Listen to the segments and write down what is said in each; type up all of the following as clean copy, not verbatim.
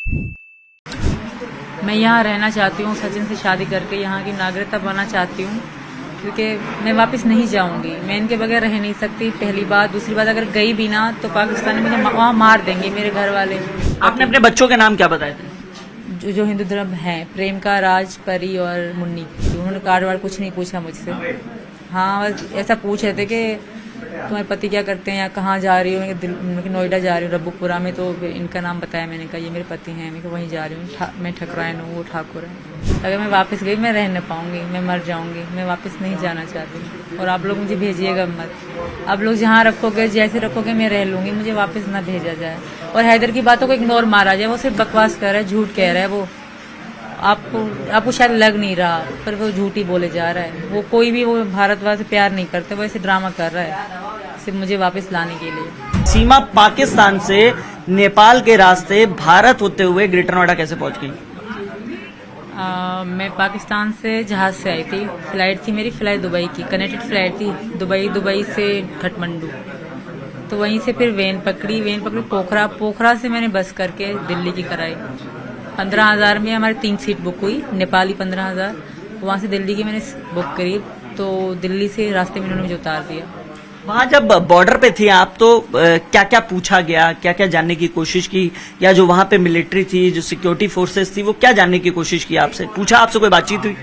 मैं यहाँ रहना चाहती हूँ, सचिन से शादी करके यहाँ की नागरिकता बनना चाहती हूँ, क्योंकि मैं वापस नहीं जाऊँगी। मैं इनके बगैर रह नहीं सकती, पहली बात। दूसरी बात, अगर गई भी ना तो पाकिस्तान में मुझे वहाँ मार देंगे मेरे घर वाले। आपने अपने बच्चों के नाम क्या बताए थे? जो हिंदू धर्म है, प्रेम का, राज, परी और मुन्नी। उन्होंने कार्ड वार्ड कुछ नहीं पूछा मुझसे। हाँ, बस ऐसा पूछ रहे थे कि तुम्हारे पति क्या करते हैं या कहाँ जा रही हो। मैं नोएडा जा रही हूँ, रब्बुपुरा में। तो इनका नाम बताया, मैंने कहा ये मेरे पति हैं। मैं वहीं जा रही हूँ, मैं ठकरायन हूँ, वो ठाकुर है। अगर मैं वापस गई मैं रह न पाऊंगी, मैं मर जाऊंगी। मैं वापस नहीं जाना चाहती और आप लोग मुझे भेजिएगा मत। आप लोग जहाँ रखोगे, जैसे रखोगे, मैं रह लूंगी। मुझे वापस ना भेजा जाए। और हैदर की बातों को इग्नोर मारा जाए। वो सिर्फ बकवास कर रहा है, झूठ कह रहा है। वो आपको शायद लग नहीं रहा, पर वो झूठ ही बोले जा रहा है। वो कोई भी वो भारतवासी से प्यार नहीं करते, वो ऐसे ड्रामा कर रहा है सिर्फ मुझे वापस लाने के लिए। सीमा पाकिस्तान से नेपाल के रास्ते भारत होते हुए ग्रेटर नोएडा कैसे पहुंच गई? मैं पाकिस्तान से जहाज से आई थी। फ्लाइट थी मेरी, फ्लाइट दुबई की, कनेक्टेड फ्लाइट थी। दुबई से काठमांडू। तो वहीं से फिर वेन पकड़ी पोखरा से मैंने बस करके दिल्ली की कराई। 15,000 में हमारी 3 सीट बुक हुई, नेपाली 15,000। वहाँ से दिल्ली की मैंने बुक करी। तो दिल्ली से रास्ते में उन्होंने मुझे उतार दिया। वहाँ जब बॉर्डर पे थी आप तो क्या क्या पूछा गया, क्या क्या जानने की कोशिश की? या जो वहाँ पे मिलिट्री थी, जो सिक्योरिटी फोर्सेस थी, वो क्या जानने की कोशिश की आपसे? पूछा आपसे, कोई बातचीत हुई?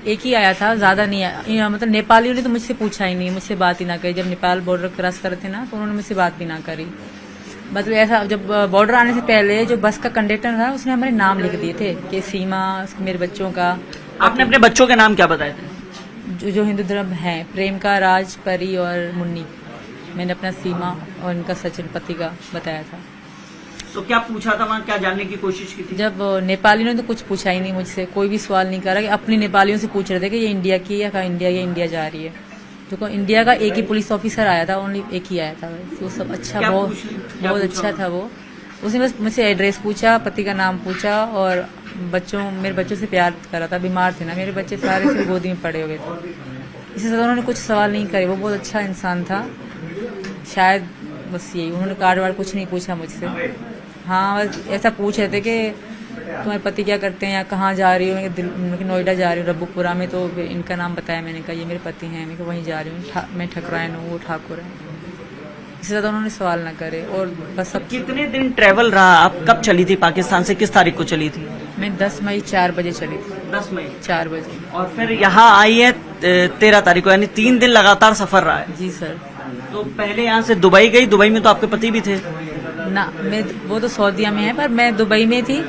एक ही आया था, ज्यादा नहीं आया। मतलब नेपालियों ने तो मुझसे पूछा ही नहीं, मुझसे बात ही ना करी। जब नेपाल बॉर्डर क्रॉस कर थे ना, तो उन्होंने मुझसे बात भी ना करी। मतलब ऐसा, जब बॉर्डर आने से पहले जो बस का कंडक्टर था, उसने हमारे नाम लिख दिए थे कि सीमा, मेरे बच्चों का। आपने अपने बच्चों के नाम क्या बताए थे? जो हिंदू धर्म है, प्रेम का, राज, परी और मुन्नी। मैंने अपना सीमा और इनका सचिन पति का बताया था। तो क्या पूछा था वहाँ, क्या जानने की कोशिश की थी? जब नेपालियों ने तो कुछ पूछा ही नहीं मुझसे, कोई भी सवाल नहीं करा। कि अपनी नेपालियों से पूछ रहे थे कि ये इंडिया की है, इंडिया जा रही है। तो इंडिया का एक ही पुलिस ऑफिसर आया था, ओनली एक ही आया था। तो सब अच्छा, बहुत अच्छा था वो। उसने बस मुझसे एड्रेस पूछा, पति का नाम पूछा और मेरे बच्चों से प्यार करा था। बीमार थे ना मेरे बच्चे, सारे से गोदी में पड़े हुए थे। इससे ज्यादा उन्होंने कुछ सवाल नहीं करे। वो बहुत अच्छा इंसान था शायद, बस यही। उन्होंने कार्ड वार्ड कुछ नहीं पूछा मुझसे। हाँ, बस ऐसा पूछ रहे थे कि तुम्हारे पति क्या करते हैं या कहाँ जा रही हो। मैं नोएडा जा रही हूँ, रब्बुपुरा में। तो इनका नाम बताया, मैंने कहा ये मेरे पति हैं। मैं वहीं जा रही हूँ, मैं ठकरायन हूँ, वो ठाकुर है। इससे ज्यादा उन्होंने सवाल ना करे। और बस अब कितने दिन ट्रेवल रहा? आप कब चली थी पाकिस्तान से, किस तारीख को चली थी? मैं 10 मई 4 बजे चली थी। 10 मई 4 बजे। और फिर यहाँ आई है 13 तारीख को, यानी 3 दिन लगातार सफर रहा है। जी सर। तो पहले यहाँ से दुबई गई, दुबई में तो आपके पति भी थे ना? वो तो सऊदीया में है, पर मैं दुबई में थी।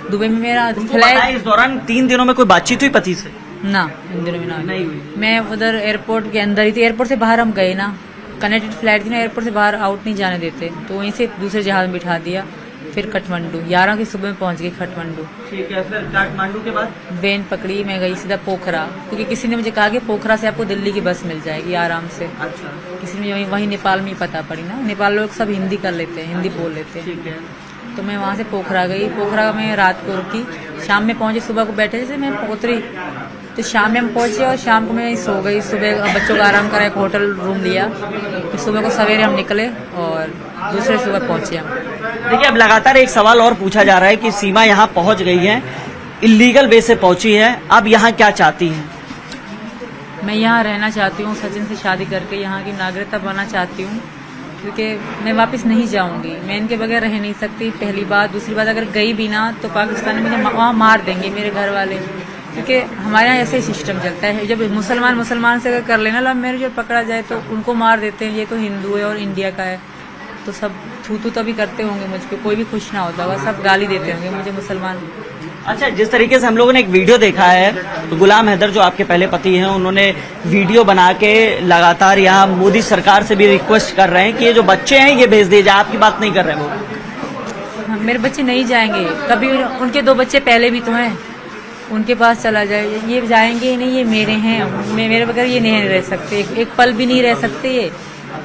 दुबई में मेरा फ्लाइट। इस दौरान 3 दिनों में कोई बातचीत हुई पति से? ना, इन दिनों में नहीं हुई। मैं उधर एयरपोर्ट के अंदर ही थी। एयरपोर्ट से बाहर हम गए ना, कनेक्टेड फ्लाइट थी ना, एयरपोर्ट से बाहर आउट नहीं जाने देते। तो वहीं से दूसरे जहाज में बिठा दिया। फिर काठमांडू 11 की सुबह में पहुंच गई काठमांडू। ठीक है, फिर काठमांडू के बाद वेन पकड़ी, मैं गई सीधा पोखरा, क्योंकि किसी ने मुझे कहा कि पोखरा से आपको दिल्ली की बस मिल जाएगी आराम से। अच्छा। किसी ने वहीं नेपाल में ही पता पड़ी ना। नेपाल लोग सब हिंदी कर लेते हैं, हिंदी बोल लेते हैं। ठीक है। तो मैं वहाँ से पोखरा गई। पोखरा में रात को रुकी, शाम में पहुंची। सुबह को बैठे जैसे मैं उतरी तो शाम में हम पहुंचे और शाम को मैं सो गई। सुबह बच्चों का आराम करा, एक होटल रूम लिया। फिर सुबह को सवेरे हम निकले और दूसरे सुबह पहुंचे हम। देखिए, अब लगातार एक सवाल और पूछा जा रहा है कि सीमा यहाँ पहुंच गई है, इलीगल वे से पहुंची है, अब यहाँ क्या चाहती है? मैं यहाँ रहना चाहती हूँ, सचिन से शादी करके यहाँ की नागरिकता बनना चाहती हूँ, क्योंकि मैं वापस नहीं जाऊंगी। मैं इनके बगैर रह नहीं सकती, पहली बात। दूसरी बात, अगर गई भी ना तो पाकिस्तान में मुझे वहाँ मार देंगे मेरे घर वाले, क्योंकि हमारे यहाँ ऐसे ही सिस्टम चलता है। जब मुसलमान से अगर कर लेना लव मैरिज और पकड़ा जाए तो उनको मार देते हैं। ये तो हिंदू है और इंडिया का है, तो सब थू तो भी करते होंगे मुझ पर, कोई भी खुश ना होता होगा, सब गाली देते होंगे मुझे मुसलमान। अच्छा, जिस तरीके से हम लोगों ने एक वीडियो देखा है, तो गुलाम हैदर जो आपके पहले पति हैं, उन्होंने वीडियो बना के लगातार यहाँ मोदी सरकार से भी रिक्वेस्ट कर रहे हैं कि ये जो बच्चे हैं ये भेज दिए जाए। आपकी बात नहीं कर रहे हैं वो? मेरे बच्चे नहीं जाएंगे कभी। उनके 2 बच्चे पहले भी तो हैं, उनके पास चला जाए। ये जाएंगे ही नहीं, ये मेरे हैं। मेरे बगैर ये नहीं रह सकते, एक पल भी नहीं रह सकते ये।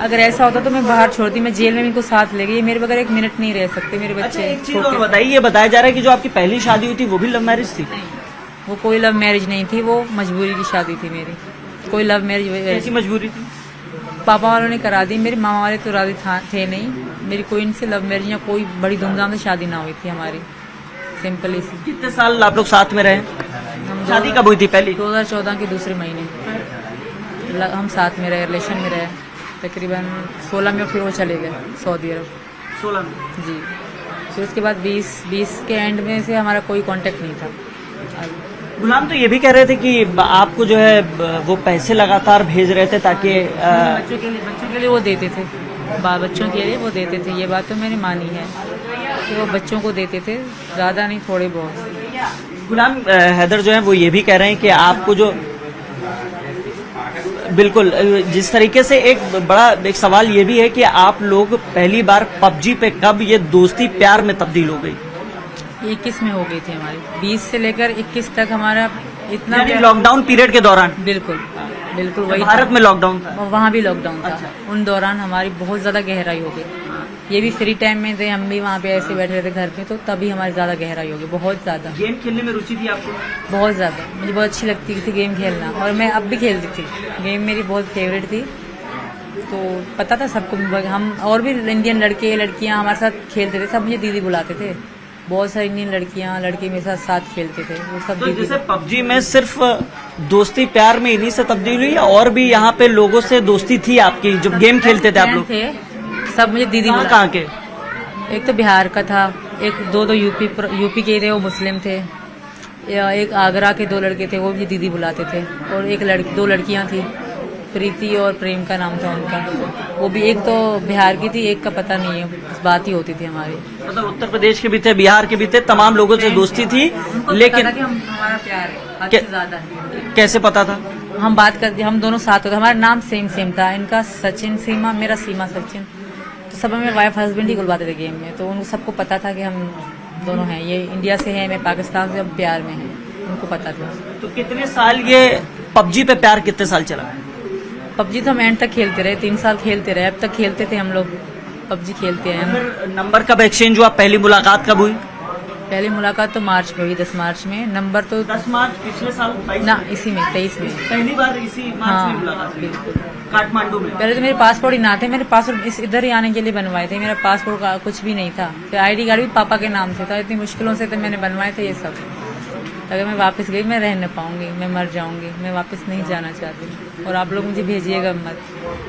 अगर ऐसा होता तो मैं बाहर छोड़ती, मैं जेल में इनको साथ ले गई। मेरे बगैर 1 मिनट नहीं रह सकते मेरे बच्चे। अच्छा, एक चीज और बताइए, ये बताया जा रहा है कि जो आपकी पहली शादी हुई थी वो भी लव मैरिज थी? वो कोई लव मैरिज नहीं थी, वो मजबूरी की शादी थी मेरी। कोई लव मैरिज कैसी मजबूरी थी? पापा वालों ने करा दी, मेरे मामा वाले तो राजी थे नहीं। मेरी कोई इनसे लव मैरिज या कोई बड़ी धूमधाम से शादी ना हुई थी हमारी। सिंपल सी। कितने साल आप लोग साथ में रहे? हम शादी कब हुई थी पहली? 2014 के दूसरे महीने हम साथ में रहे, रिलेशन में रहे। तकरीबन 16 में फिर वो चले गए सऊदी अरब। 16 में? जी। फिर उसके बाद 20 के एंड में से हमारा कोई कांटेक्ट नहीं था। गुलाम तो ये भी कह रहे थे कि आपको जो है वो पैसे लगातार भेज रहे थे ताकि बच्चों के लिए वो देते थे, बच्चों के लिए वो देते थे। ये बात तो मैंने मानी है कि वो बच्चों को देते थे, ज़्यादा नहीं, थोड़े बहुत। गुलाम हैदर जो है वो ये भी कह रहे हैं कि आपको जो बिल्कुल जिस तरीके से एक सवाल ये भी है कि आप लोग पहली बार पबजी पे कब ये दोस्ती प्यार में तब्दील हो गई? 21 में हो गई थी हमारी, 20 से लेकर 21 तक हमारा इतना लॉकडाउन पीरियड के दौरान। बिल्कुल बिल्कुल वही भारत में लॉकडाउन था, वहाँ भी लॉकडाउन था। अच्छा। उन दौरान हमारी बहुत ज्यादा गहराई हो गई। ये भी फ्री टाइम में थे, हम भी वहाँ पे ऐसे बैठे रहते घर पे, तो तभी हमारी ज्यादा गहराई हो गई, बहुत ज्यादा। गेम खेलने में रुचि थी आपको? बहुत ज्यादा, मुझे बहुत अच्छी लगती थी गेम खेलना, और मैं अब भी खेलती थी। गेम मेरी बहुत फेवरेट थी, तो पता था सबको। हम और भी इंडियन लड़के लड़कियां हमारे साथ खेलते थे, सब मुझे दीदी बुलाते थे। बहुत सारी इंडियन लड़कियां लड़के मेरे साथ खेलते थे, वो सब। तो जैसे पबजी में सिर्फ दोस्ती प्यार में इन्हीं से तब्दील हुई, और भी यहाँ पे लोगों से दोस्ती थी आपकी जब गेम खेलते थे आप लोग? थे सब, मुझे दीदी कहाँ के? एक तो बिहार का था, एक दो यूपी के थे, वो मुस्लिम थे। एक आगरा के 2 लड़के थे, वो भी दीदी बुलाते थे। और एक 2 लड़कियां थी, प्रीति और प्रेम का नाम था उनका। वो भी एक तो बिहार की थी, एक का पता नहीं है, बस बात ही होती थी हमारी। मतलब उत्तर प्रदेश के भी थे, बिहार के भी थे, तमाम लोगों से दोस्ती थी। लेकिन हमारा प्यार है, हद से ज्यादा है। कैसे पता था? हम बात करते, हम दोनों साथ होते, हमारा नाम सेम था। इनका सचिन सीमा, मेरा सीमा सचिन। तो सब हमें वाइफ हस्बैंड ही बुलवाते थे गेम में, तो उनको सबको पता था कि हम दोनों हैं। ये इंडिया से है, मैं पाकिस्तान से, हम प्यार में हैं, उनको पता था। तो कितने साल ये पबजी पे प्यार कितने साल चला? पबजी तो हम एंड तक खेलते रहे, 3 साल खेलते रहे, अब तक खेलते थे हम लोग, पबजी खेलते हैं। फिर नंबर कब एक्सचेंज हुआ? पहली मुलाकात कब हुई? पहली मुलाकात तो मार्च में हुई, 10 मार्च में। नंबर तो 10 मार्च पिछले साल? ना, इसी में 23 में पहली बार इसी मार्च में मुलाकात हुई? बिल्कुल, काठमांडू में। पहले तो मेरे पासपोर्ट ही ना थे, मेरे पासपोर्ट इधर ही आने के लिए बनवाए थे। मेरा पासपोर्ट का कुछ भी नहीं था, फिर ID कार्ड भी पापा के नाम से था। इतनी मुश्किलों से तो मैंने बनवाए थे ये सब। अगर मैं वापस गई, मैं रह न पाऊंगी, मैं मर जाऊंगी, मैं वापस नहीं जाना चाहती। और आप लोग मुझे भेजिएगा मत,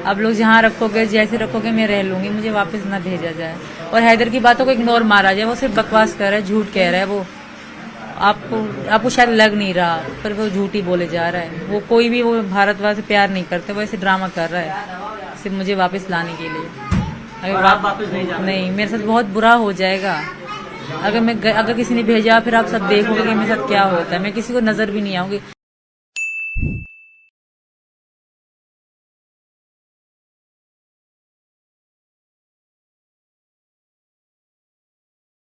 आप लोग जहाँ रखोगे, जैसे रखोगे, मैं रह लूंगी, मुझे वापस ना भेजा जाए। और हैदर की बातों को इग्नोर मारा जाए, वो सिर्फ बकवास कर रहा है, झूठ कह रहा है। वो आपको शायद लग नहीं रहा, पर वो झूठ ही बोले जा रहा है। वो कोई भी वो भारतवासी से प्यार नहीं करते, वो ऐसे ड्रामा कर रहा है सिर्फ मुझे वापस लाने के लिए। और आप वापस नहीं, मेरे साथ बहुत बुरा हो जाएगा। अगर किसी ने भेजा, फिर आप सब देखोगे कि मेरे साथ क्या होता है। मैं किसी को नजर भी नहीं आऊंगी।